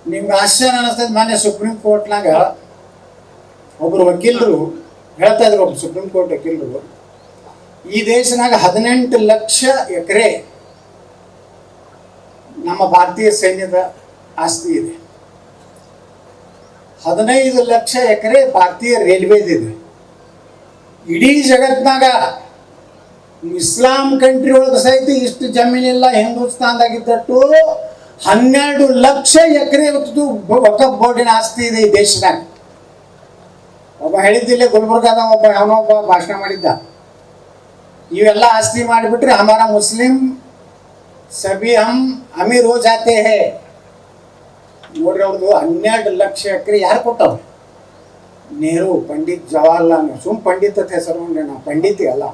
ನಿಮ್ಗೆ ಆಶ್ಚರ್ಯ ಅನಿಸ್ತದೆ. ಮಾನ್ಯ ಸುಪ್ರೀಂ ಕೋರ್ಟ್ನಾಗ ಒಬ್ಬರು ವಕೀಲರು ಹೇಳ್ತಾ ಇದ್ರು, ಒಬ್ಬರು ಸುಪ್ರೀಂ ಕೋರ್ಟ್ ವಕೀಲರು, ಈ ದೇಶನಾಗ 18 ಲಕ್ಷ ಎಕರೆ ನಮ್ಮ ಭಾರತೀಯ ಸೈನ್ಯದ ಆಸ್ತಿ ಇದೆ, 15 ಲಕ್ಷ ಎಕರೆ ಭಾರತೀಯ ರೈಲ್ವೇದಿದೆ. ಇಡೀ ಜಗತ್ನಾಗ ಇಸ್ಲಾಂ ಕಂಟ್ರಿ ಒಳಗೆ ಸಹಿತ ಇಷ್ಟು ಜಮೀನಿಲ್ಲ. ಹಿಂದೂಸ್ತಾನದಾಗಿದ್ದಟ್ಟು 12 ಲಕ್ಷ ಎಕರೆ ವಕಫ್ ಬೋರ್ಡಿನ ಆಸ್ತಿ ಇದೆ ಈ ದೇಶದಾಗ. ಒಬ್ಬ ಹೇಳಿದ್ದಿಲ್ಲ, ಗುಲ್ಬರ್ಗಾದ ಅವನೊಬ್ಬ ಭಾಷಣ ಮಾಡಿದ್ದ, ಇವೆಲ್ಲ ಆಸ್ತಿ ಮಾಡಿಬಿಟ್ರೆ ಹಮಾರ ಮುಸ್ಲಿಂ ಸಭಿ ಹಮ್ ಅಮೀರ್ ಹೋ ಜಾತೆ ಹೇ. ನೋಡ್ರಿ, ಅವ್ರದ್ದು 12 ಲಕ್ಷ ಎಕರೆ ಯಾರು ಕೊಟ್ಟವ್ರು? ನೆಹರು, ಪಂಡಿತ್ ಜವಾಹರ್ಲಾಲ್ ನೆಹರು. ಸುಮ್ ಪಂಡಿತ್ ಅಂತ ಹೆಸರು ನಾವು ಪಂಡಿತಿ ಅಲ್ಲ.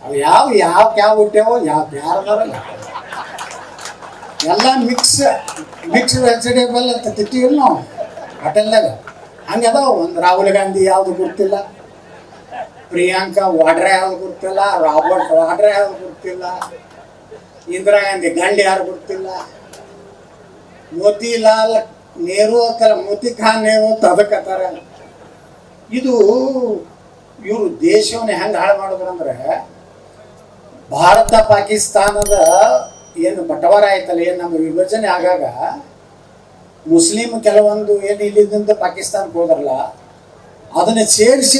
ಅವು ಯಾವ ಹುಟ್ಟ್ಯಾವೋ ಯಾರದಾರಲ್ಲ, ಎಲ್ಲ ಮಿಕ್ಸ್ ವೆಜಿಟೇಬಲ್ ಅಂತ ತಿಂತೀವಿ ನಾವು ಹೋಟೆಲ್ದಾಗ. ಹಂಗೆ ಅದಾವ. ಒಂದು ರಾಹುಲ್ ಗಾಂಧಿ ಯಾವುದು ಗೊತ್ತಿಲ್ಲ, ಪ್ರಿಯಾಂಕಾ ವಾಡ್ರಾ ಯಾವ್ದು ಗೊತ್ತಿಲ್ಲ, ರಾಬರ್ಟ್ ವಾಡ್ರಾ ಯಾವ್ದು ಗೊತ್ತಿಲ್ಲ, ಇಂದಿರಾ ಗಾಂಧಿ ಗಂಡ ಯಾರು ಗೊತ್ತಿಲ್ಲ, ಮೋತಿಲಾಲ್ ನೆಹರು ಅಂತಾರ, ಮೋತಿ ಖಾನ್ ನೆಹರು ಅಂತ ಅದಕ್ಕತ್ತಾರ. ಇದು ಇವರು ದೇಶವನ್ನ ಹೆಂಗೆ ಹಾಳು ಮಾಡಿದ್ರಂದ್ರೆ, ಭಾರತ ಪಾಕಿಸ್ತಾನದ ಏನು ಬಟವಾರ ಆಯ್ತಲ್ಲ, ಏನು ನಮ್ಮ ವಿಭಜನೆ ಆಗಾಗ ಮುಸ್ಲಿಂ ಕೆಲವೊಂದು ಏನು ಇಲ್ಲಿದ್ದಂತ ಪಾಕಿಸ್ತಾನಕ್ಕೆ ಹೋದ್ರಲ್ಲ, ಅದನ್ನ ಸೇರಿಸಿ